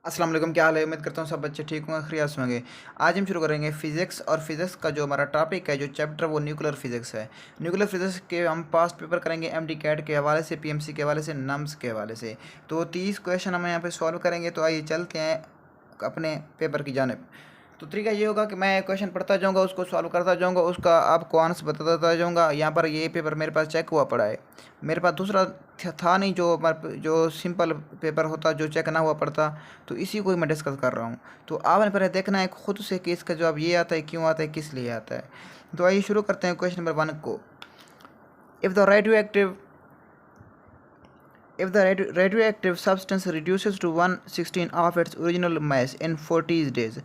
अस्सलाम वालेकुम, क्या हाल है। उम्मीद करता हूँ सब बच्चे ठीक होंगे, खैरियत से होंगे। आज हम शुरू करेंगे फिज़िक्स। और फिज़िक्स का जो हमारा टॉपिक है, जो चैप्टर, वो न्यूक्लियर फिज़िक्स है। न्यूक्लियर फिज़िक्स के हम पास्ट पेपर करेंगे एमडी कैट के हवाले से, पीएमसी के हवाले से, नम्स के हवाले से। तो 30 क्वेश्चन हम यहाँ पे सॉल्व करेंगे। तो आइए चलते हैं अपने पेपर की जानिब। तो तरीका ये होगा कि मैं क्वेश्चन पढ़ता जाऊंगा, उसको सॉल्व करता जाऊंगा, उसका आपको आंसर बताता जाऊंगा। यहाँ पर ये पेपर मेरे पास चेक हुआ पड़ा है। मेरे पास दूसरा था नहीं, जो सिंपल पेपर होता, जो चेक ना हुआ पड़ता। तो इसी को ही मैं डिस्कस कर रहा हूँ। तो आपने पहले देखना है खुद से कि इसका जवाब ये आता है, क्यों आता है, किस लिए आता है। तो आइए शुरू करते हैं क्वेश्चन नंबर 1 को। If the radio If the radioactive substance reduces to 1/16 of its original mass in 40 days,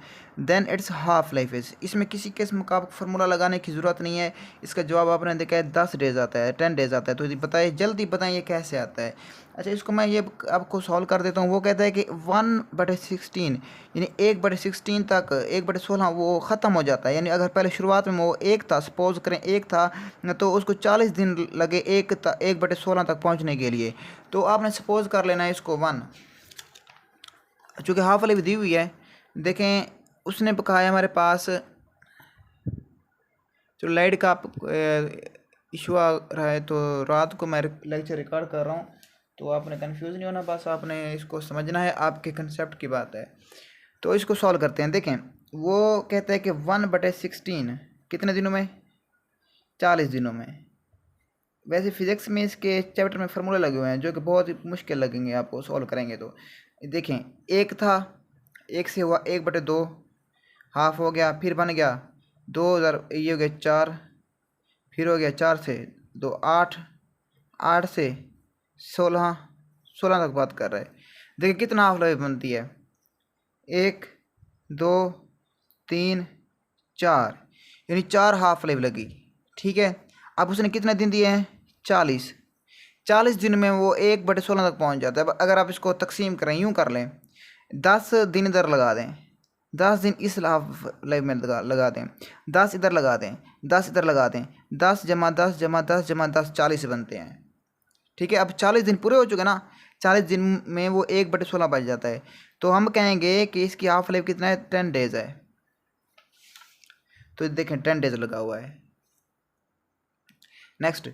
then its half life is। इसमें किसी किस्म का आपको फार्मूला लगाने की ज़रूरत नहीं है। इसका जवाब आपने देखा है 10 डेज आता है, 10 डेज आता है। तो बताइए, जल्दी बताएं ये कैसे आता है। अच्छा, इसको मैं ये आपको सॉल्व कर देता हूँ। वो कहता है कि 1/16 यानी 1/16 तक, 1/16 वो ख़त्म हो जाता है। यानी अगर पहले शुरुआत में वो एक था, सपोज करें एक था, तो उसको 40 दिन लगे 1/16 तक पहुँचने के लिए। तो आपने सपोज कर लेना है इसको 1, चूँकि हाफ लाइफ दी हुई है। देखें, उसने कहा है हमारे पास, जो लाइट का इशू आ रहा है, तो रात को मैं लेक्चर रिकॉर्ड कर रहा हूँ, तो आपने कंफ्यूज नहीं होना, बस आपने इसको समझना है, आपके कंसेप्ट की बात है। तो इसको सॉल्व करते हैं। देखें, वो कहता है कि 1/16 कितने दिनों में, 40 दिनों में। वैसे फिज़िक्स में इसके चैप्टर में फार्मूले लगे हुए हैं, जो कि बहुत ही मुश्किल लगेंगे आपको सॉल्व करेंगे। तो देखें, एक था, एक से हुआ 1/2, हाफ हो गया, फिर बन गया 2000, ये हो गया 4, फिर हो गया 4 से 2 8, 8 से 16, 16 तक बात कर रहे हैं। देखिए कितना हाफ लाइफ बनती है, 1 2 3 4, यानी 4 हाफ लाइफ लगी। ठीक है, अब उसने कितने दिन दिए हैं, 40। 40 दिन में वो 1/16 तक पहुंच जाता है। अगर आप इसको तकसीम करें, यूँ कर लें, 10 दिन इधर लगा दें, 10 दिन इस हाफ लाइफ में लगा दें, 10 इधर लगा दें, 10 इधर लगा दें, 10 जमा 10 जमा 10 जमा 10, 40 बनते हैं। ठीक है, अब 40 दिन पूरे हो चुके ना, 40 दिन में वो 1/16 बच जाता है। तो हम कहेंगे कि इसकी हाफ लाइफ कितना है, 10 डेज है। तो देखें 10 डेज लगा हुआ है। Next,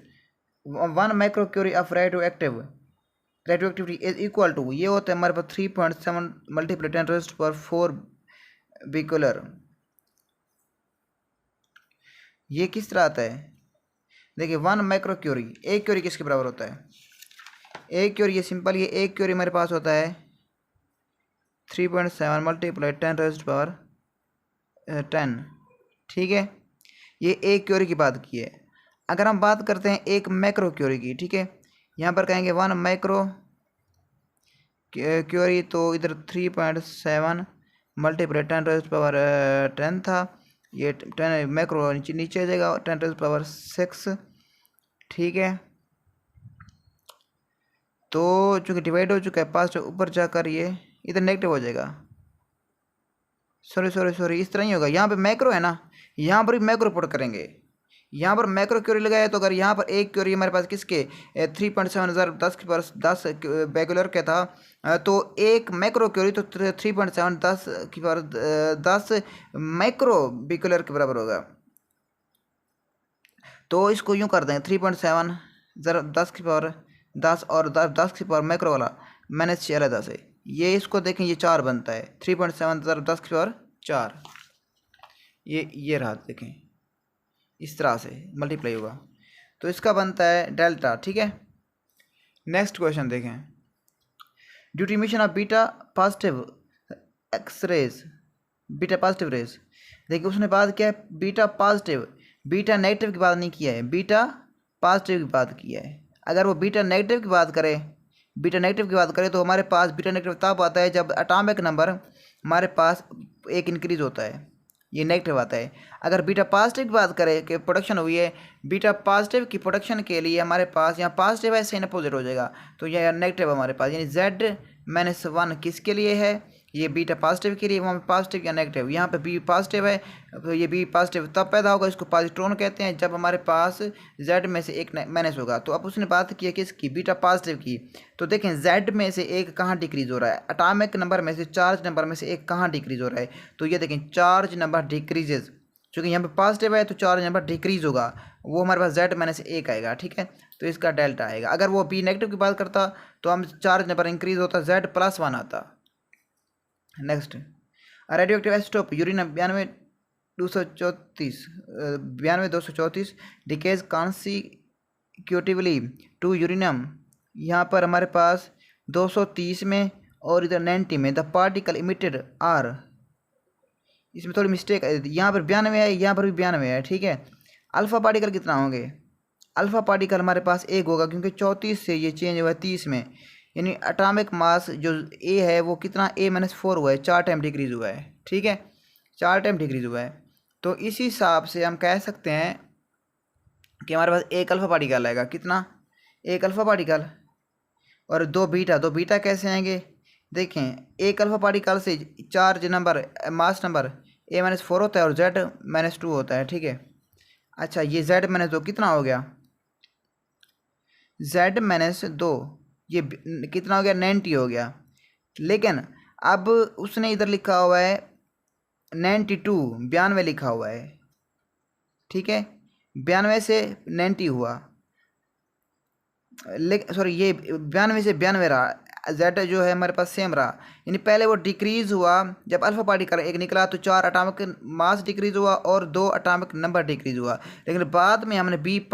1 microcurie of radioactivity is equal to, ये होता है हमारे पास 3.7 मल्टीप्लाई 10⁻⁴ बिकुलर। ये किस तरह आता है, देखिए 1 माइक्रोक्यूरी, एक क्यूरी किसके बराबर होता है, एक क्यूरी, ये सिंपल, ये एक क्यूरी मेरे पास होता है 3.7 मल्टीप्लाई 10⁻10। ठीक है, ये एक क्यूरी की बात की है। अगर हम बात करते हैं एक मैक्रो क्यूरी की, ठीक है, यहाँ पर कहेंगे 1 माइक्रो क्यूरी, तो इधर 3.7 मल्टीप्लाई 10⁻10 था, ये 10 मैक्रो नीचे आ जाएगा, 10⁻6। ठीक है, तो चूँकि डिवाइड हो चुका है, पास ऊपर जाकर ये इधर नेगेटिव हो जाएगा। सॉरी, इस तरह ही होगा। यहाँ पे मैक्रो है ना, यहाँ पर भी मैक्रो पुट करेंगे। यहाँ पर मैक्रो क्यूरी लगाया, तो अगर यहाँ पर एक क्यूरी हमारे पास किसके 3.7 हज़ार 10 बेगुलर के था, तो एक मैक्रो क्यूरी तो 3.7 10 मैक्रो बिकुलर के बराबर होगा। तो इसको यूँ कर दें, 3.7 ज़रा 10 और 10 मैक्रो वाला मैंने 6 से, ये इसको देखें, ये 4 बनता है, 3.7 ज़रा 10⁻4, ये रहा, देखें इस तरह से मल्टीप्लाई होगा, तो इसका बनता है डेल्टा। ठीक है, नेक्स्ट क्वेश्चन देखें। Due to emission of beta positive X rays, beta positive rays, देखिए उसने बात किया है बीटा पॉजिटिव, बीटा नेगेटिव की बात नहीं किया है, बीटा पॉजिटिव की बात किया है। अगर वो बीटा नेगेटिव की बात करे, तो हमारे पास बीटा नेगेटिव तब आता है जब एटॉमिक नंबर हमारे पास एक इंक्रीज होता है, ये नेगेटिव आता है। अगर बीटा पॉजिटिव की बात करें कि प्रोडक्शन हुई है, बीटा पॉजिटिव की प्रोडक्शन के लिए हमारे पास यहाँ पॉजिटिव है, साइन अपोजिट हो जाएगा, तो यह नेगेटिव हमारे पास, यानी Z-1 किसके लिए है, ये बीटा पॉजिटिव के लिए, वहाँ पे पॉजिटिव या नेगेटिव, यहाँ पे बी पॉजिटिव है तो ये बी पॉजिटिव तब पैदा होगा, इसको पॉजिट्रॉन कहते हैं, जब हमारे पास जेड में से एक माइनस होगा। तो अब उसने बात की है किसकी, बीटा पॉजिटिव की। तो देखें जेड में से एक कहाँ डिक्रीज हो रहा है, अटामिक नंबर में से चार्ज नंबर में से एक कहाँ डिक्रीज हो रहा है, तो ये देखें चार्ज नंबर डिक्रीजेज, क्योंकि यहाँ पे पॉजिटिव है तो चार्ज नंबर डिक्रीज होगा, वो हमारे पास जेड माइनस एक आएगा, ठीक है, तो इसका डेल्टा आएगा। अगर वो बी नेगेटिव की बात करता तो हम चार्ज नंबर इंक्रीज होता, जेड प्लस वन आता। Next, radioactive isotope uranium 92 234 decays consecutively to uranium, यहाँ पर हमारे पास 230 में और इधर 90 में, द पार्टिकल इमिटेड आर, इसमें थोड़ी मिस्टेक है, यहाँ पर 92 है, यहाँ पर भी 92 है, ठीक है। अल्फ़ा पार्टिकल कितना होंगे, अल्फ़ा पार्टिकल हमारे पास एक होगा, क्योंकि 34 से ये चेंज हुआ है 30 में, यानी एटॉमिक मास जो ए है वो कितना A-4 हुआ है, 4 टाइम डिक्रीज हुआ है, ठीक है, 4 टाइम डिक्रीज हुआ है। तो इसी हिसाब से हम कह सकते हैं कि हमारे पास एक अल्फ़ा पार्टिकल आएगा, कितना, एक अल्फ़ा पार्टिकल, और दो बीटा कैसे आएंगे, देखें एक अल्फ़ा पार्टिकल से charge number mass number A-4 होता है और Z-2 होता है, ठीक है। अच्छा ये Z-2 कितना हो गया, Z-2 ये कितना हो गया, 90 हो गया। लेकिन अब उसने इधर लिखा हुआ है 92 लिखा हुआ है, ठीक है, 92 से 90 हुआ, लेकिन सॉरी ये 92 से 92 रहा, जेड जो है हमारे पास सेम रहा, यानी पहले वो डिक्रीज हुआ जब अल्फा पार्टिकल एक निकला तो 4 अटामिक मास डिक्रीज हुआ और 2 अटामिक नंबर डिक्रीज हुआ, लेकिन बाद में हमने बी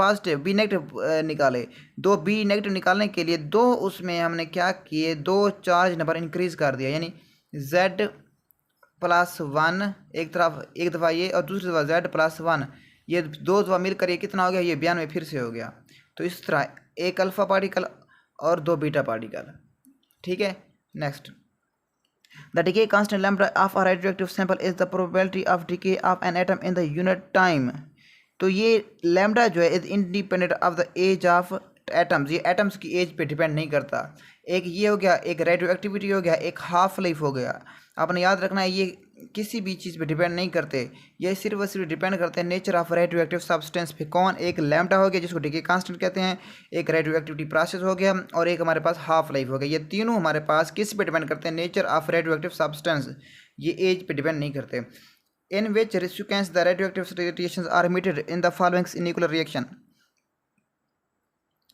नेगेटिव निकाले, 2 बी नेगेटिव निकालने के लिए 2 उसमें हमने क्या किए, 2 चार्ज नंबर इंक्रीज कर दिया, यानी Z+1 एक दफ़ा ये और दूसरी दफ़ा Z+1, ये 2 दफ़ा मिलकर ये कितना हो गया, ये 92 फिर से हो गया। तो इस तरह एक अल्फ़ा पार्टिकल और 2 बीटा पार्टिकल, ठीक है। Next, the decay constant lambda of a radioactive sample is the probability of decay of an atom in the unit time. तो ये लैम्डा जो है is independent of the age of atoms, ये atoms की age पे depend नहीं करता। एक ये हो गया, एक रेडियो एक्टिविटी हो गया, एक हाफ लाइफ हो गया। आपने याद रखना है ये किसी भी चीज़ पे डिपेंड नहीं करते, ये सिर्फ और सिर्फ डिपेंड करते हैं nature of radioactive substance पे। कौन, एक लैम्डा हो गया जिसको डिके कांस्टेंट कहते हैं, एक रेडियो एक्टिविटी प्रोसेस हो गया और एक हमारे पास हाफ लाइफ हो गया। ये तीनों हमारे पास किस पे डिपेंड करते हैं, nature of radioactive substance, ये एज पे डिपेंड नहीं करते। In which sequence the radioactive radiations are emitted in the following nuclear reaction,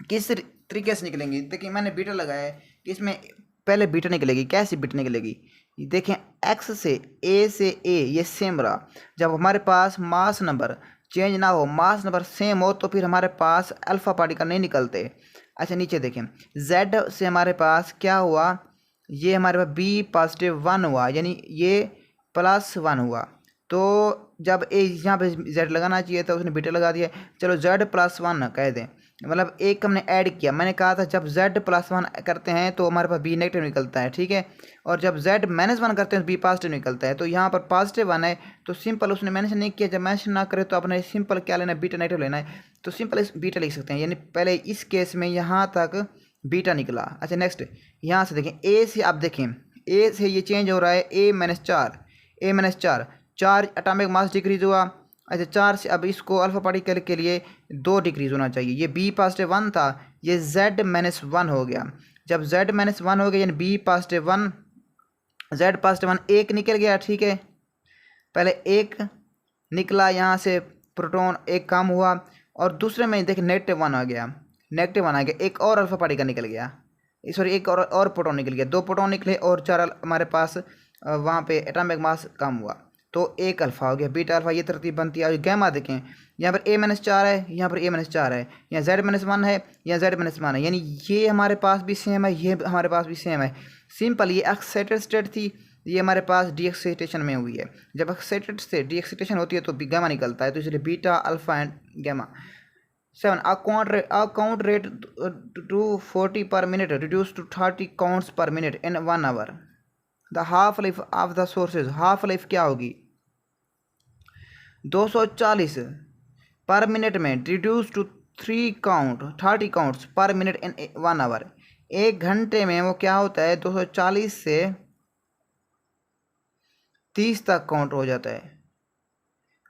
किस तरीके से निकलेंगी। देखिए मैंने बीटा लगाया है कि इसमें पहले बीटा निकलेगी, कैसी बीटा निकलेगी, देखें एक्स से ए ये सेम रहा, जब हमारे पास मास नंबर चेंज ना हो, मास नंबर सेम हो तो फिर हमारे पास अल्फ़ा पार्टिकल नहीं निकलते। अच्छा नीचे देखें, जेड से हमारे पास क्या हुआ, ये हमारे पास B+1 हुआ, यानी ये +1 हुआ। तो जब ए यहाँ पे जेड लगाना चाहिए था उसने बीटा लगा दिया, चलो Z+1 कह दें, मतलब एक हमने ऐड किया। मैंने कहा था जब Z+1 करते हैं तो हमारे पास बी नेगेटिव निकलता है, ठीक है, और जब Z-1 करते हैं तो बी पॉजिटिव निकलता है। तो यहाँ पर +1 है तो सिंपल उसने मेंशन नहीं किया, जब मेंशन ना करे तो अपने सिंपल क्या लेना है, बीटा नेगेटिव लेना है, तो सिंपल इस बीटा लिख सकते हैं, यानी पहले इस केस में यहाँ तक बीटा निकला। अच्छा नेक्स्ट, यहाँ से देखें ए से, आप देखें ए से ये चेंज हो रहा है A-4 चार्ज अटामिक मास डिक्रीज हुआ। अच्छा 4 से अब इसको अल्फा पार्टिकल के लिए 2 डिक्रीज होना चाहिए, ये B+1 था, ये Z-1 हो गया। जब Z-1 हो गया यानी B+1 Z+1 एक निकल गया, ठीक है, पहले एक निकला, यहाँ से प्रोटॉन एक कम हुआ और दूसरे में देख -1 आ गया, एक और अल्फा पार्टिकल निकल गया, सॉरी एक और प्रोटॉन निकल गया, 2 प्रोटॉन निकले और 4 हमारे पास वहाँ पे एटॉमिक मास कम हुआ, तो एक अल्फ़ा हो गया, बीटा अल्फ़ा, ये तरतीब बनती है। और गैमा देखें, यहाँ पर A-4 है, यहाँ पर A-4 है, यहाँ Z-1 है, यहाँ Z-1 है, यानी ये हमारे पास भी सेम है, ये हमारे पास भी सेम है। सिंपल, ये एक्साइटेड स्टेट थी, ये हमारे पास डीएक्साइटेशन में हुई है। जब एक्साइटेड से डीएक्साइटेशन होती है तो गैमा निकलता है, तो इसलिए beta alpha and gamma. 7 count rate to 40 per minute reduce to 30 counts per minute in 1 hour. The half life of the sources, half life क्या होगी, 240 पर मिनट में reduce to 30 counts per minute in 1 hour. 1 घंटे में वो क्या होता है, 240 से 30 तक काउंट हो जाता है।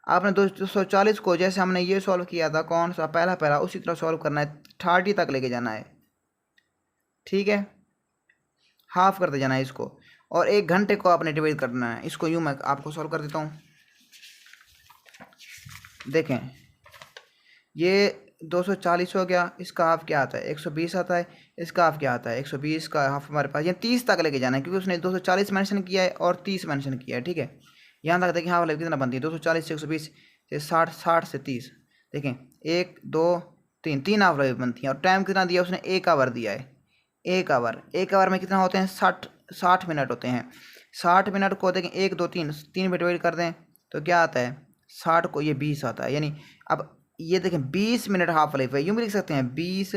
आपने 240 को जैसे हमने ये सॉल्व किया था कौन सा पहला उसी तरह सॉल्व करना है, 30 तक लेके जाना है। ठीक है, हाफ करते जाना है इसको, और 1 घंटे को आपने डिवाइड करना है। इसको यूँ मैं आपको सॉल्व कर देता हूँ। देखें, ये 240 हो गया, इसका हाफ क्या आता है 120 आता है, इसका हाफ क्या आता है 120 का हाफ हमारे पास, ये 30 तक लेके जाना है क्योंकि उसने 240 मेंशन किया है और 30 मेंशन किया है। ठीक है, यहाँ तक देखें हाफ वाले कितना बनती है 240 से 120 से 60, 60 से 30, देखें 1 2 3, 3 हाफ वाले बनती हैं। और टाइम कितना दिया उसने, 1 आवर दिया है। 1 आवर में कितना होते हैं 60 मिनट होते हैं। 60 मिनट को देखें 1 2 3 3 पे डिवाइड कर दें तो क्या आता है 60 को ये 20 आता है। यानी अब ये देखें 20 मिनट हाफ लाइफ है, यूँ भी लिख सकते हैं 20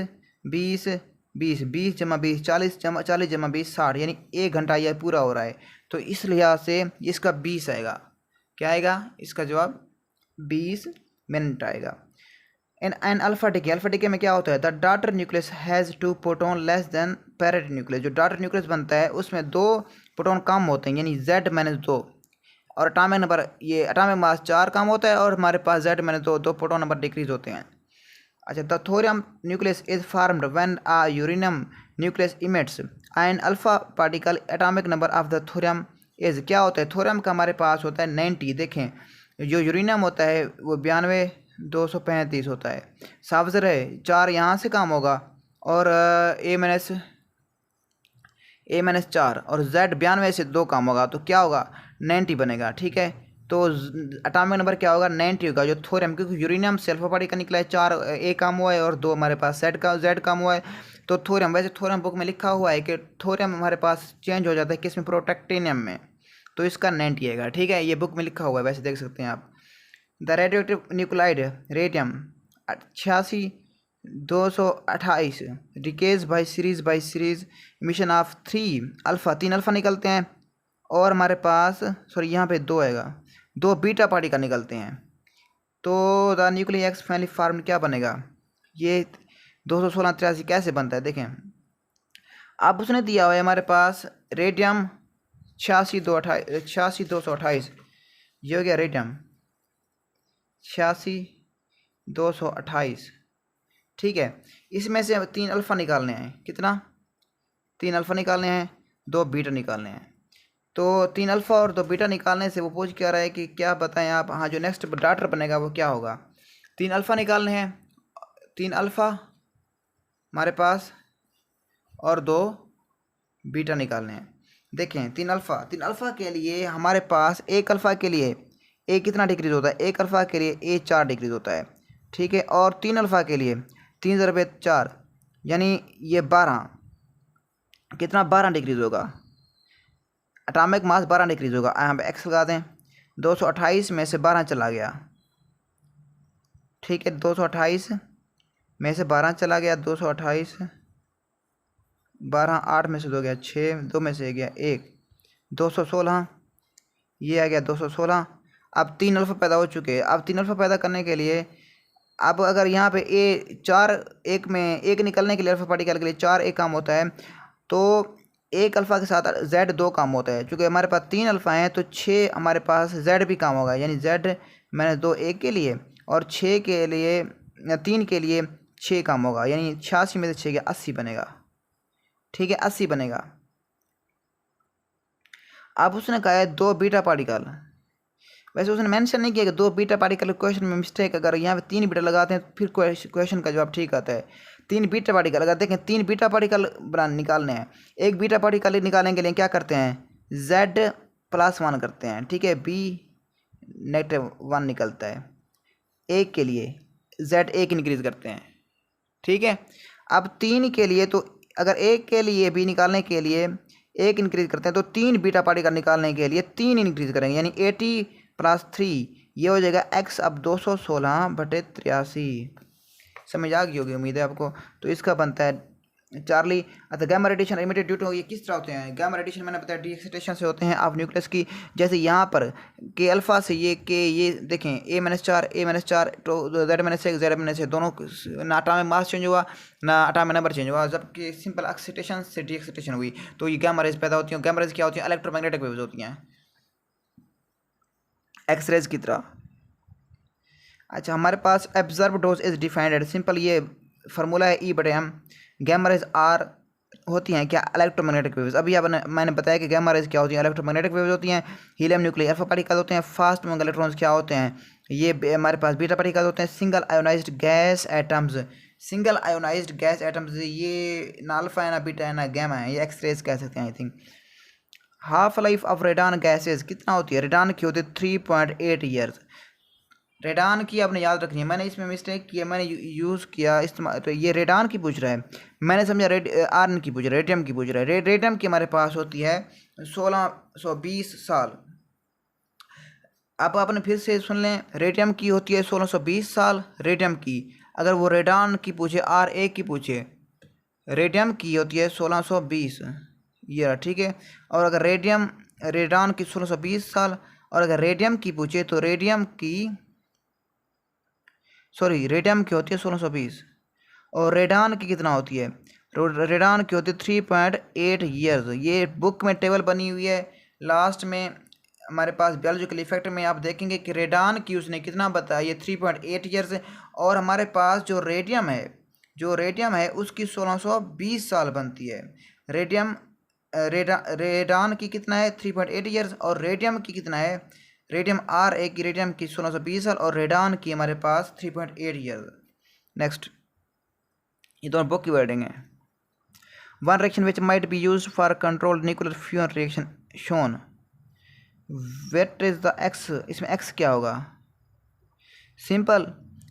20 20 20 जमा 20 40 जमा 40 जमा 20 60, यानी 1 घंटा यह पूरा हो रहा है। तो इस लिहाज से इसका 20 आएगा। क्या आएगा इसका जवाब 20 मिनट आएगा। एन अल्फा डिके में क्या होता है, the daughter nucleus has 2 proton less than parent nucleus. जो डॉटर न्यूक्लियस बनता है उसमें 2 प्रोटॉन कम होते हैं, यानी Z-2, और अटामिक नंबर ये अटामिक मास 4 कम होता है, और हमारे पास Z-2 2 प्रोटॉन नंबर डिक्रीज होते हैं। अच्छा, the thorium nucleus is formed when a uranium nucleus emits an alpha particle. Atomic number of the thorium is, क्या होता है थोरियम का हमारे पास होता है 90। देखें जो यूरेनियम होता है वो 92 235 होता है। सावजर है 4 यहाँ से कम होगा, और A-4 और Z 92 से 2 कम होगा, तो क्या होगा 90 बनेगा। ठीक है, तो अटामिक नंबर क्या होगा 90 होगा जो थोरियम, क्योंकि यूरेनियम से अल्फा पार्टिकल निकला है 4 A कम हुआ है और 2 हमारे पास Z कम हुआ है। तो थोरियम, वैसे थोरियम बुक में लिखा हुआ है कि थोरियम हमारे पास चेंज हो जाता है किसमें, प्रोटैक्टिनियम में, तो इसका 90 आएगा। ठीक है, ये बुक में लिखा हुआ है, वैसे देख सकते हैं आप। The radioactive nuclide radium 86 228 decays by series mission of 3 alpha, 3 alpha निकलते हैं, और हमारे पास सॉरी यहाँ पे 2 आएगा, 2 बीटा पार्टिकल निकलते हैं। तो द न्यूक्लियस फाइनली फॉर्म क्या बनेगा, ये 216 83 कैसे बनता है। देखें अब उसने दिया हुआ है हमारे पास रेडियम 86 228, ये हो गया रेडियम 86 228। ठीक है, इसमें से 3 अल्फ़ा निकालने हैं, कितना 3 अल्फ़ा निकालने हैं, 2 बीटा निकालने हैं। तो 3 अल्फ़ा और 2 बीटा निकालने से वो पूछ क्या रहा है कि क्या बताएं आप, हाँ जो नेक्स्ट डाटर बनेगा वो क्या होगा। 3 अल्फ़ा निकालने हैं, 3 अल्फ़ा हमारे पास और 2 बीटा निकालने हैं। देखें 3 अल्फ़ा के लिए हमारे पास 1 अल्फ़ा के लिए ए कितना डिक्रीज होता है, 1 अल्फ़ा के लिए ए 4 डिक्रीज होता है। ठीक है, और 3 अल्फ़ा के लिए 3 × 4 यानी ये 12, कितना 12 डिक्रीज होगा, एटॉमिक मास 12 डिक्रीज होगा। यहाँ पे एक्स लगा दें, 228 में से 12 चला गया। ठीक है, 228 में से 12 चला गया, 228 12 8 में से 2 गया 6, 2 में से गया 1, 216, ये आ गया 216। अब 3 अल्फ़ा पैदा हो चुके हैं। अब 3 अल्फ़ा पैदा करने के लिए अब अगर यहाँ पे ए 4 1 में 1 निकलने के लिए अल्फ़ा पार्टिकल के लिए 4 A काम होता है, तो 1 अल्फ़ा के साथ Z 2 काम होता है। चूँकि हमारे पास 3 अल्फ़ा हैं तो 6 हमारे पास Z भी काम होगा, यानी Z-2 A के लिए, और 6 के लिए 3 के लिए 6 काम होगा, यानी 86 में से 6 गया 80 बनेगा। ठीक है, 80 बनेगा। अब उसने कहा है 2 बीटा पार्टिकल, वैसे उसने मेंशन नहीं किया कि 2 बीटा पार्टिकल, क्वेश्चन में मिस्टेक, अगर यहाँ पे 3 बीटा लगाते हैं तो फिर क्वेश्चन का जवाब ठीक आता है। 3 बीटा पार्टिकल, अगर देखें 3 बीटा पार्टिकल निकालने हैं, एक बीटा पार्टिकल निकालने के लिए क्या करते हैं Z+1 करते हैं। ठीक है, B-1 निकलता है, एक के लिए Z 1 इंक्रीज करते हैं। ठीक है, अब 3 के लिए, तो अगर एक के लिए B निकालने के लिए 1 इंक्रीज करते हैं तो 3 बीटा पार्टिकल निकालने के लिए 3 इंक्रीज करेंगे, यानी 80 + 3, ये हो जाएगा x। अब 216/83 समझ आ गई होगी उम्मीद है आपको। तो इसका बनता है चार्ली। अतः gamma radiation emitted due to, ये किस तरह होते हैं गैमा रेडिएशन, मैंने बताया डीएक्सिटेशन से होते हैं ऑफ न्यूक्लियस की। जैसे यहाँ पर के अल्फ़ा से ये देखें A-4 तो Z-1 Z-1 दोनों ना अटामिक मास चेंज हुआ ना अटामिक नंबर चेंज हुआ, जबकि सिंपल एक्सिटेशन से डीएक्सिटेशन हुई, तो ये गैमा रेज पैदा होती हैं। गैमा रेज क्या होती हैं, इलेक्ट्रोमैग्नेटिक वेव्स होती हैं। एक्सरेज की तरह। अच्छा, हमारे पास absorbed dose is defined at simple, ये फार्मूला है E/m। गैमा रेज आर होती हैं क्या, इलेक्ट्रोमैग्नेटिक वेव्स। अभी आपने मैंने बताया कि गैमा रेज क्या होती हैं, इलेक्ट्रोमैग्नेटिक वेव्स होती हैं। हीलियम न्यूक्लियर अल्फा पार्टिकल होते हैं। फास्ट मूविंग इलेक्ट्रॉन्स क्या होते हैं, ये हमारे पास बीटा पार्टिकल होते हैं। Single ionised gas atoms, single ionised gas atoms, ये ना अल्फा है ना बीटा है ना गैमा है, ये एक्सरेज कह सकते हैं I think. Half life of radon gases कितना होती है, रेडान की होती है 3.8 ईयर्स। रेडान की आपने याद रखनी है, मैंने इसमें मिस्टेक किया, मैंने यूज़ किया इस्तेमाल, तो ये रेडान की पूछ रहा है, मैंने समझा आर्न की पूछ रहा है, रेडियम की पूछ रहा है। रेडियम की हमारे पास होती है 1620 साल। अब आपने फिर से सुन लें, रेडियम की होती है 1620 साल रेडियम की। अगर वो रेडान की पूछे, Ra की पूछे, रेडियम की होती है 1620 ईयर, ठीक है। और अगर रेडान की 1620 साल, और अगर रेडियम की पूछे तो रेडियम की होती है 1620, और रेडान की कितना होती है, रेडान की होती है 3.8 ईयर्स। ये बुक में टेबल बनी हुई है, लास्ट में हमारे पास बायोलॉजिकल इफेक्ट में आप देखेंगे कि रेडान की उसने कितना बताया, ये 3.8 ईयर्स है। और हमारे पास जो रेडियम है उसकी 1620 साल बनती है। रेडान की कितना है 3.8 ईयर्स, और रेडियम की कितना है, Ra की रेडियम की 1620 साल, और रेडान की हमारे पास 3.8 ईयर्स। नेक्स्ट, ये दोनों बुक की वर्डिंग है। One reaction which might be use for control nuclear fusion reaction shown, what is the X, इसमें एक्स क्या होगा, सिंपल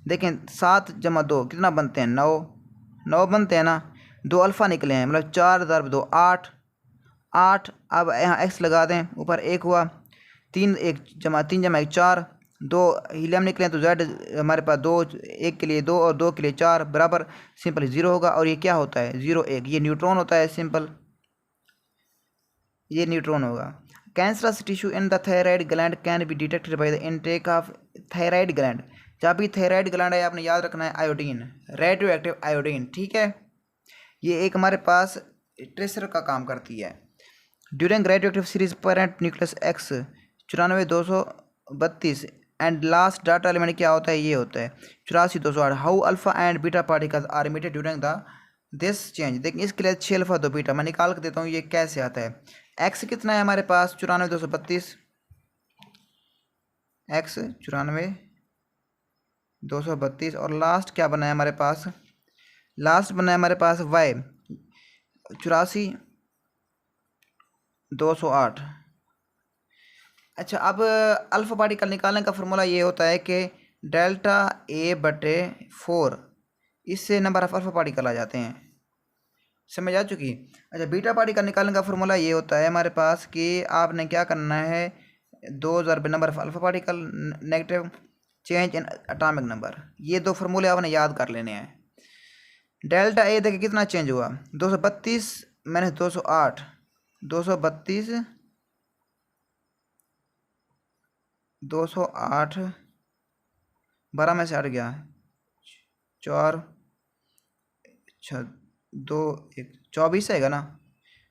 देखें 7 + 2 कितना बनते हैं, 9 बनते हैं ना। 2 अल्फ़ा निकले हैं, मतलब 4 × 2 8। अब यहाँ एक्स लगा दें, ऊपर 1 हुआ, 3 × 1 4, 2 हीलियम निकले हैं तो जेड हमारे पास 2, 1 के लिए 2 और 2 के लिए 4 बराबर सिंपल 0 होगा। और ये क्या होता है 0 1, ये न्यूट्रॉन होता है सिंपल, ये न्यूट्रॉन होगा। Cancerous tissue in the thyroid gland can be detected by the intake of thyroid gland. जहाँ भी थायराइड ग्लैंड है आपने याद रखना है आयोडीन, रेडियो एक्टिव आयोडीन, ठीक है। ये एक हमारे पास ट्रेसर का काम करती है। During radioactive series parent nucleus X 94 232 and last daughter element क्या होता है, ये होता है 84 208। How alpha and beta particles are emitted during the this change. देखिए इसके लिए 6 अल्फा 2 बीटा मैं निकाल कर देता हूँ, ये कैसे आता है। एक्स कितना है हमारे पास 94 232, एक्स 94 232, और लास्ट क्या बना है हमारे पास, लास्ट बना है हमारे पास वाई 84 208। अच्छा, अब अल्फा पार्टिकल निकालने का फॉर्मूला ये होता है कि ΔA/4, इससे नंबर ऑफ अल्फा पार्टिकल आ जाते हैं, समझ आ चुकी। अच्छा, बीटा पार्टिकल निकालने का फॉर्मूला ये होता है हमारे पास कि आपने क्या करना है, 2000 number of alpha particle negative change in atomic number, ये 2 फार्मूले आपने याद कर लेने हैं। ΔA देखिए कितना चेंज हुआ, 232 मैंने 208, 232 208, 12 में से 8 गया 4 6 2 1 24 आएगा ना,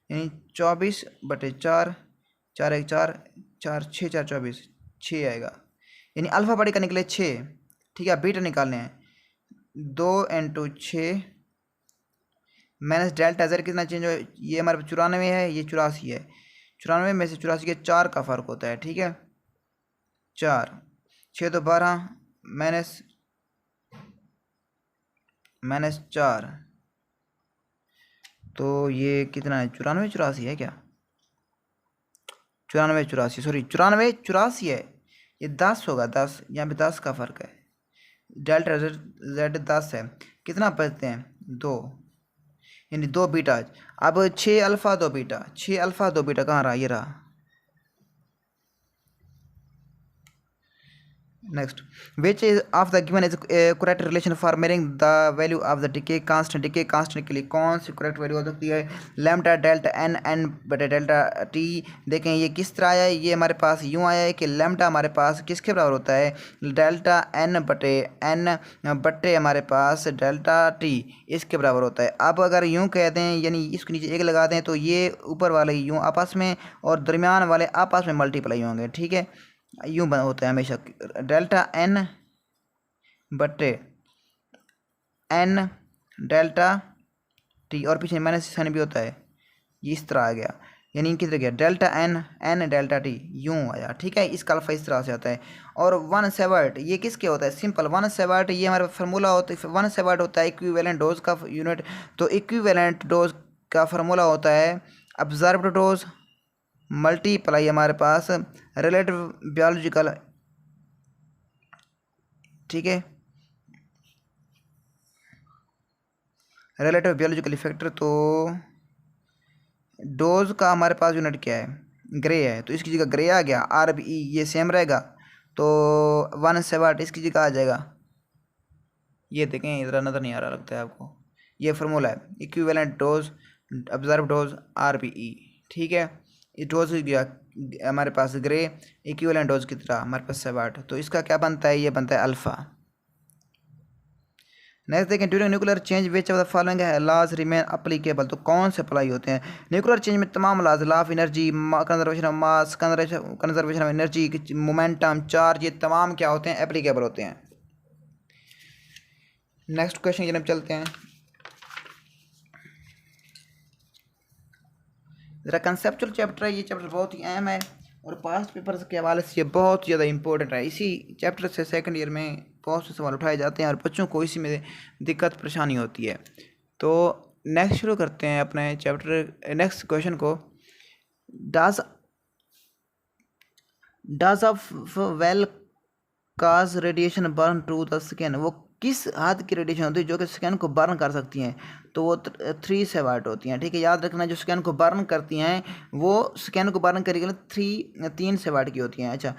यानी 24/4, 4 1 4 4 6 4 24 6 आएगा, यानी अल्फा पार्टिकल निकले 6, ठीक है। बीटा निकालने हैं 2 × 6 माइनस डेल्टा ज़ेड कितना चेंज हो, ये हमारे 94 है, ये 84 है, 94 में से 84 के 4 का फ़र्क होता है, ठीक है। 4 6 तो 12 माइनस 4, तो ये कितना है 94 84 है क्या, 94 84 सॉरी 94 84 है, ये 10 होगा, 10 यहाँ पे 10 का फ़र्क है। डेल्टा जेड 10 है, कितना बचते हैं 2, यानी 2 बीटा। अब 6 अल्फ़ा 2 बीटा, 6 अल्फ़ा 2 बीटा कहाँ रहा, ये रहा। Next, which is of the given is correct relation for measuring the value of the decay constant. Decay constant के लिए कौन सी करेक्ट वैल्यू हो सकती है, लैम्डा डेल्टा एन एन बटे डेल्टा टी। देखें ये किस तरह आया है, ये हमारे पास यूँ आया है कि लैम्डा हमारे पास किसके बराबर होता है, डेल्टा एन बटे हमारे पास डेल्टा टी, इसके बराबर होता है। अब अगर यूँ कह दें, यानी इसके नीचे 1 लगा दें, तो ये ऊपर वाले यूँ आपस में और दरमियान वाले आपस में मल्टीप्लाई होंगे, ठीक है। यूँ बन होता है हमेशा, डेल्टा एन बटे एन डेल्टा टी, और पीछे माइनस साइन भी होता है, ये इस तरह आ गया, यानी किधर गया delta N N delta T यूँ आया। ठीक है, इसका अल्फा इस तरह से आता है। और 1/7 ये किसके होता है, सिंपल 1/7 ये हमारा फार्मूला होता है। 1/7 होता है इक्विवेलेंट डोज का यूनिट। तो इक्विवेलेंट डोज का फार्मूला होता है ऑब्जर्व्ड डोज मल्टीप्लाई हमारे पास रिलेटिव बायोलॉजिकल, ठीक है, रिलेटिव बायोलॉजिकल फैक्टर। तो डोज का हमारे पास यूनिट क्या है, ग्रे है, तो इसकी जगह ग्रे आ गया। आर बी ई ये सेम रहेगा, तो 1/7 इसकी जगह आ जाएगा। ये देखें, इधर नज़र नहीं आ रहा लगता है आपको, ये फार्मूला है equivalent dose observe dose R B E. ठीक है, ये डोज गया हमारे पास ग्रे, इक्विवेलेंट डोज की तरह हमारे पास 7, तो इसका क्या बनता है, ये बनता है अल्फ़ा। नेक्स्ट देखें, during nuclear change which of the following laws remain applicable. तो कौन से अप्लाई होते हैं न्यूक्लियर चेंज में, तमाम laws, law of energy, conservation of mass, conservation of energy, momentum, charge, ये तमाम क्या होते हैं, एप्लीकेबल होते हैं। नेक्स्ट क्वेश्चन की तरफ चलते हैं। ज़रा कंसेप्चुअल चैप्टर है, ये चैप्टर बहुत ही अहम है और पास्ट पेपर्स के हवाले से ये बहुत ज़्यादा इंपॉर्टेंट है। इसी चैप्टर से सेकंड ईयर में बहुत से सवाल उठाए जाते हैं और बच्चों को इसी में दिक्कत परेशानी होती है। तो नेक्स्ट शुरू करते हैं अपने चैप्टर नेक्स्ट क्वेश्चन को। Does of well cause radiation burn to the skin. वो किस हद की रेडिएशन होती है जो कि स्किन को बर्न कर सकती हैं, तो वो 3/7 होती हैं। ठीक है, याद रखना, जो स्किन को बर्न करती हैं वो स्किन को बर्न करने के लिए 3/7 की होती हैं। अच्छा,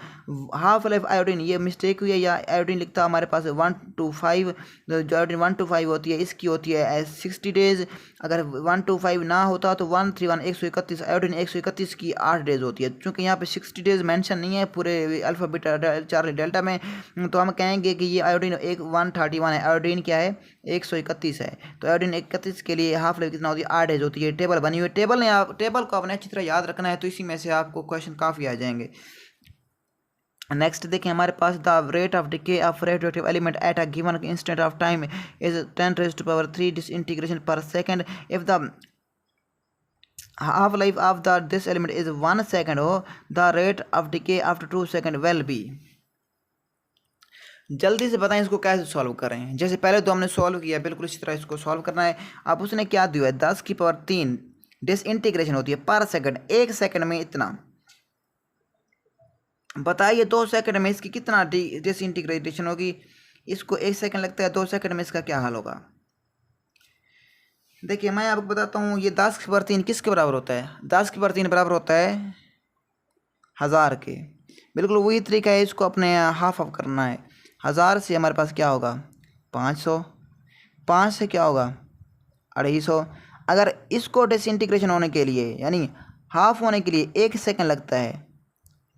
हाफ लाइफ आयोडीन, ये मिस्टेक हुई है, या आयोडीन लिखता हमारे पास 1 to 5, जो आयोडीन 1 to 5 होती है इसकी होती है 60 डेज। अगर 1 to 5 ना होता तो 131 131 आयोडीन 131 की 8 डेज होती है। चूँकि यहाँ पे 60 डेज मेंशन नहीं है पूरे अल्फा बीटा चार्ली डेल्टा में, तो हम कहेंगे कि ये आयोडीन 131 है, आयोडीन क्या है 131 है। तो आयोडीन 31 के लिए हाफ लाइफ कितना होती है, 8 डेज होती है। टेबल बनी हुई है, टेबल को आपने अच्छी तरह याद रखना है, तो इसी में से आपको क्वेश्चन काफ़ी आ जाएंगे। नेक्स्ट देखें, हमारे पास the rate of decay of radioactive element at a given instant of time is 10⁻³ disintegration per second if the half life of this element is 1 second, हो the rate of decay after 2 seconds will be। जल्दी से बताएं इसको कैसे solve करें। जैसे पहले तो हमने सॉल्व किया, बिल्कुल इसी तरह इसको सॉल्व करना है। अब उसने क्या दिया है, 10⁻³ डिसइंटीग्रेशन होती है पर सेकंड, 1 सेकंड में इतना। बताइए 2 सेकंड में इसकी कितना डिसइंटीग्रेशन होगी। इसको 1 सेकंड लगता है, 2 सेकंड में इसका क्या हाल होगा। देखिए मैं आपको बताता हूँ, ये 10⁻³ किसके बराबर होता है, 10⁻³ बराबर होता है 1000 के। बिल्कुल वही तरीका है, इसको अपने हाफ ऑफ करना है। 1000 से हमारे पास क्या होगा 500, 5 से क्या होगा 250। अगर इसको डिसइंटीग्रेशन होने के लिए यानी हाफ होने के लिए 1 सेकंड लगता है,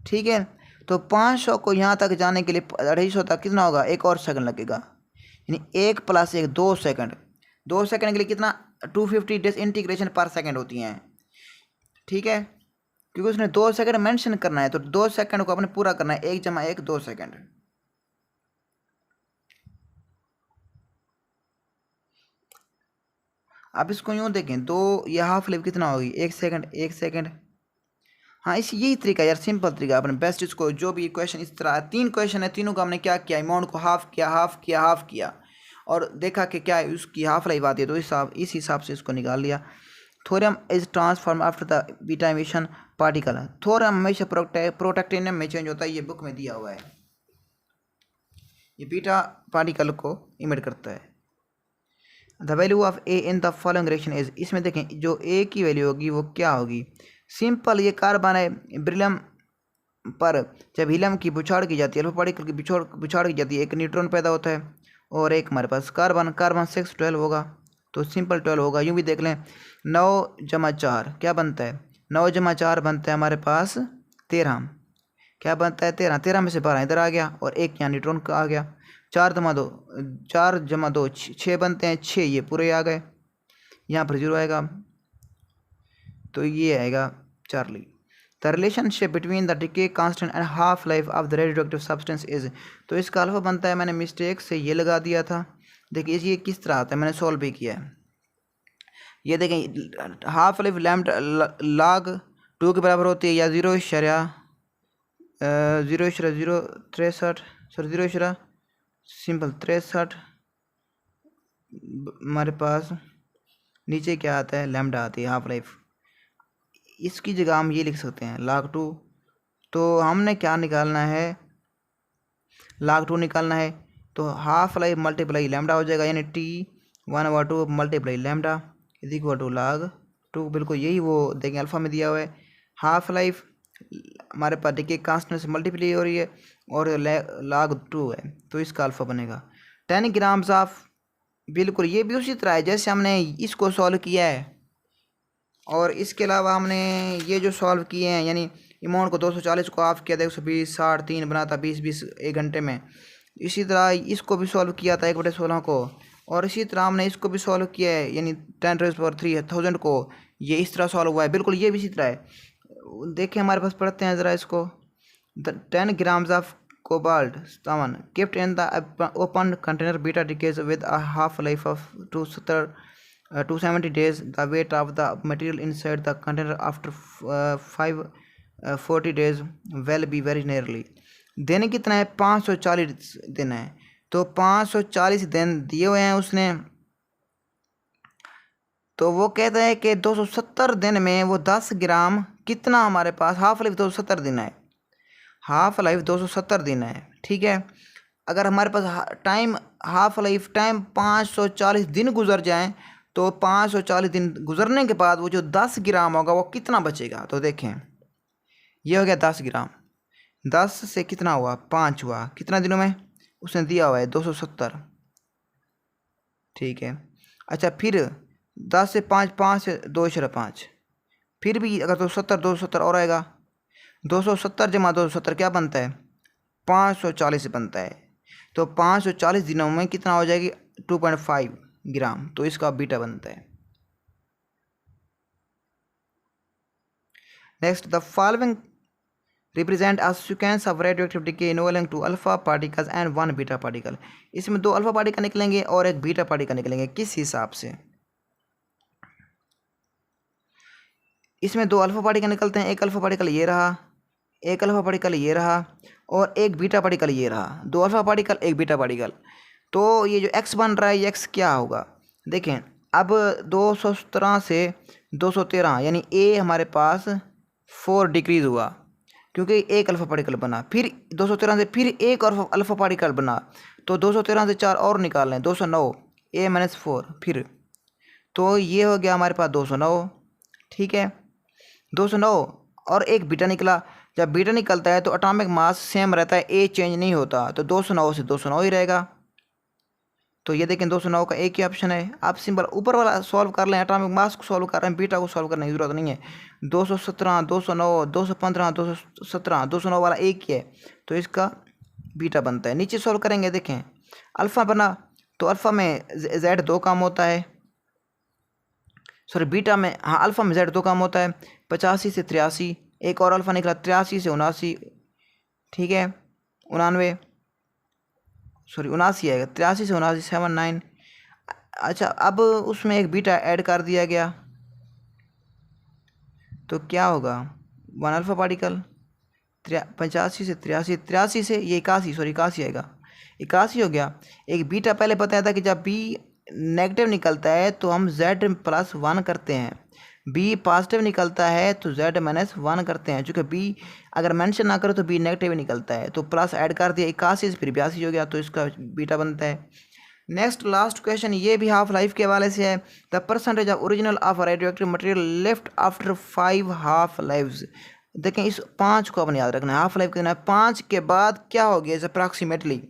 ठीक है, तो 500 को यहाँ तक जाने के लिए 250 तक कितना होगा, 1 और सेकंड लगेगा, यानी 1 + 1 2 सेकंड। 2 सेकंड के लिए कितना 250 डिसइंटीग्रेशन पर सेकंड होती हैं। ठीक है, क्योंकि उसने 2 सेकंड मेंशन करना है, तो 2 सेकंड को अपने पूरा करना है, 1 + 1 2 सेकंड। अब इसको यूँ देखें तो ये हाफ लाइफ कितना होगी, 1 सेकंड 1 सेकंड। हाँ, इस यही तरीका यार, सिंपल तरीका अपने बेस्ट। इसको जो भी क्वेश्चन इस तरह 3 क्वेश्चन है, तीनों का हमने क्या किया, अमाउंट को हाफ किया, हाफ किया, हाफ किया और देखा कि क्या उसकी हाफ लाइफ आती है, तो इस हिसाब से इसको निकाल लिया। Thorium is transform after the beta emission particle. Thorium हमेशा प्रोटेक्टिनियम में चेंज होता है, ये बुक में दिया हुआ है। ये बीटा पार्टिकल को इमिट करता है। The value of A in the following reaction is, इसमें देखें जो ए की वैल्यू होगी वो क्या होगी। सिंपल, ये कार्बन है, ब्रिलियम पर जब हीलियम की बुछाड़ की जाती है, अल्फा पार्टिकल की बुछाड़ की जाती है, एक न्यूट्रॉन पैदा होता है और एक हमारे पास कार्बन 6 12 होगा, तो सिंपल 12 होगा। यूँ भी देख लें 9 + 4 क्या बनता है, 9 + 4 बनता है हमारे पास 13। क्या बनता है 13, 13 में से 12 इधर आ गया और एक यहाँ न्यूट्रॉन का आ गया। 4 + 2 6 बनते हैं, 6 ये पूरे आ गए, यहाँ पर 0 आएगा, तो ये आएगा Charlie. The relationship between the decay constant and half life of the radioactive substance is. तो इसका अल्फा बनता है, मैंने मिस्टेक से ये लगा दिया था। देखिए ये किस तरह आता है, मैंने सॉल्व भी किया है। ये देखें हाफ लाइफ लैम्डा log 2 के बराबर होती है, या 0.063 सॉरी 0 सिंपल 63। हमारे पास नीचे क्या आता है, लैम्डा आती है हाफ लाइफ। इसकी जगह हम ये लिख सकते हैं log 2। तो हमने क्या निकालना है, log 2 निकालना है। तो हाफ लाइफ मल्टीप्लाई लैम्डा हो जाएगा, यानी T1/2 multiply lambda is equal to log 2। बिल्कुल यही वो देखें अल्फ़ा में दिया हुआ है। हाफ लाइफ हमारे पास देखिए कांस्टेंट से मल्टीप्लाई हो रही है और log 2 है, तो इसका अल्फ़ा बनेगा 10 ग्राम्स ऑफ। बिल्कुल ये भी उसी तरह है जैसे हमने इसको सॉल्व किया है, और इसके अलावा हमने ये जो सॉल्व किए हैं, यानी अमाउंट को 240 को ऑफ किया था 120 60 3 बना था 20 एक घंटे में। इसी तरह इसको भी सॉल्व किया था 1/16 को, और इसी तरह हमने इसको भी सॉल्व किया है, यानी 10⁻³ को। ये इस तरह सॉल्व हुआ है, बिल्कुल ये भी इसी तरह है। देखिए हमारे पास पढ़ते हैं ज़रा इसको। 10 grams of cobalt 7 kept in the open container beta decays with a half life of 270 days. The weight of the material inside the container after 540 days will be very nearly। दिन कितना है, 540 दिन है। तो 540 दिन दिए हुए हैं उसने, तो वो कहता है कि 270 दिन में वो 10 ग्राम कितना हमारे पास हाफ लाइफ 270 दिन है, हाफ लाइफ 270 दिन है, ठीक है। अगर हमारे पास टाइम हाफ लाइफ टाइम 540 दिन गुजर जाएं, तो 540 दिन गुजरने के बाद वो जो 10 ग्राम होगा वो कितना बचेगा। तो देखें ये हो गया 10 ग्राम, 10 से कितना हुआ 5 हुआ, कितना दिनों में उसने दिया हुआ है 270, ठीक है। अच्छा फिर 10 से 5 5 से 2/5, फिर भी अगर 270 और आएगा, 270 जमा 270 क्या बनता है 540 बनता है। तो 540 दिनों में कितना हो जाएगी 2.5 ग्राम, तो इसका बीटा बनता है। Next the following represent a sequence of radioactive decay involving 2 alpha particles and 1 beta particle. इसमें 2 अल्फा पार्टिकल निकलेंगे और 1 बीटा पार्टिकल निकलेंगे। किस हिसाब से, इसमें 2 अल्फा पार्टिकल निकलते हैं, एक अल्फा पार्टिकल ये रहा, एक अल्फा पार्टिकल ये रहा, और एक बीटा पार्टिकल ये रहा। 2 अल्फा पार्टिकल 1 बीटा पार्टिकल। तो ये जो x बन रहा है ये x क्या होगा, देखें अब 217 से 213 यानी a हमारे पास 4 डिक्रीज हुआ, क्योंकि एक अल्फा पार्टिकल बना। फिर 213 से फिर एक और अल्फा पार्टिकल बना, तो 213 से 4 और निकाल लें, 209 a-4 फिर, तो ये हो गया हमारे पास 209, ठीक है। 209 और एक बीटा निकला। जब बीटा निकलता है तो एटॉमिक मास सेम रहता है, ए चेंज नहीं होता, तो 209 से 209 ही रहेगा। तो ये देखें 209 का एक ही ऑप्शन है। आप सिंपल ऊपर वाला सॉल्व कर लें, एटॉमिक मास को सॉल्व कर रहे हैं, बीटा को सॉल्व करने की जरूरत नहीं है। 217 209 215 217 209 वाला एक ही है, तो इसका बीटा बनता है। नीचे सॉल्व करेंगे, देखें अल्फ़ा बना, तो अल्फ़ा में Z 2 काम होता है, सॉरी बीटा में, हाँ अल्फ़ा में Z 2 काम होता है। 85 से 83, एक और अल्फ़ा निकला 83 से 79, ठीक है 99, सॉरी 79 आएगा, 83 से 79 79। अच्छा अब उसमें एक बीटा ऐड कर दिया गया, तो क्या होगा 1 अल्फ़ा पार्टिकल। 85 से 83, 83 से ये 81, सॉरी 81 आएगा, 81 हो गया। एक बीटा पहले बताया था कि जब बी नेगेटिव निकलता है तो हम Z+1 करते हैं, बी पॉजिटिव निकलता है तो Z-1 करते हैं। चूँकि बी अगर मेंशन ना करो तो बी नेगेटिव निकलता है, तो प्लस ऐड कर दिया 81 से फिर 82 हो गया, तो इसका बीटा बनता है। नेक्स्ट लास्ट क्वेश्चन ये भी हाफ लाइफ के हवाले से है। The percentage of original of radioactive material left after 5 half lives. देखें इस 5 को अपने याद रखना है, हाफ लाइफ कहना है 5 के बाद क्या हो गया, इस अप्रॉक्सीमेटली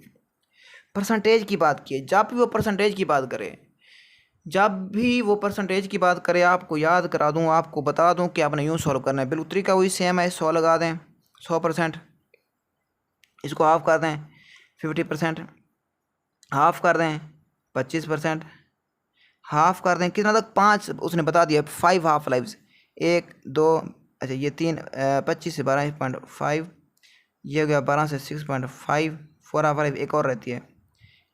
परसेंटेज की बात की है। जब भी वो परसेंटेज की बात करे, जब भी वो परसेंटेज की बात करे, आपको याद करा दूं, आपको बता दूं कि आपने यूँ सॉल्व करना है। बिल्कुल तरीका वही सेम है, 100 लगा दें 100%, इसको हाफ कर दें 50%, हाफ कर दें 25%, हाफ कर दें कितना तक 5 उसने बता दिया 5 हाफ लाइव्स, 1 2 अच्छा ये 25 से 12.5, ये हो गया 12 से 6.5, 4 एक और रहती है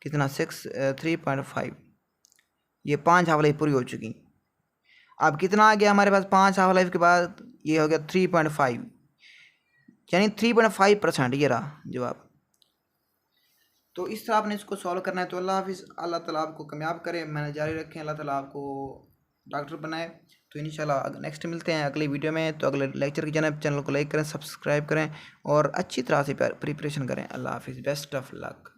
कितना 3.5, ये 5 हाफ लाइफ पूरी हो चुकी। अब कितना आ गया हमारे पास 5 हाफ लाइफ के बाद, ये हो गया 3.5, यानी 3.5% ये रहा जवाब। तो इस तरह आपने इसको सॉल्व करना है। तो अल्लाह हाफिज़, अल्लाह ताला आपको कामयाब करे, मैंने जारी रखें, अल्लाह ताला आपको डॉक्टर बनाए। तो इंशाल्लाह नेक्स्ट मिलते हैं अगली वीडियो में। तो अगले लेक्चर की चैनल को लाइक करें, सब्सक्राइब करें और अच्छी तरह से प्रिपरेशन करें। अल्लाह हाफिज़, बेस्ट ऑफ लक।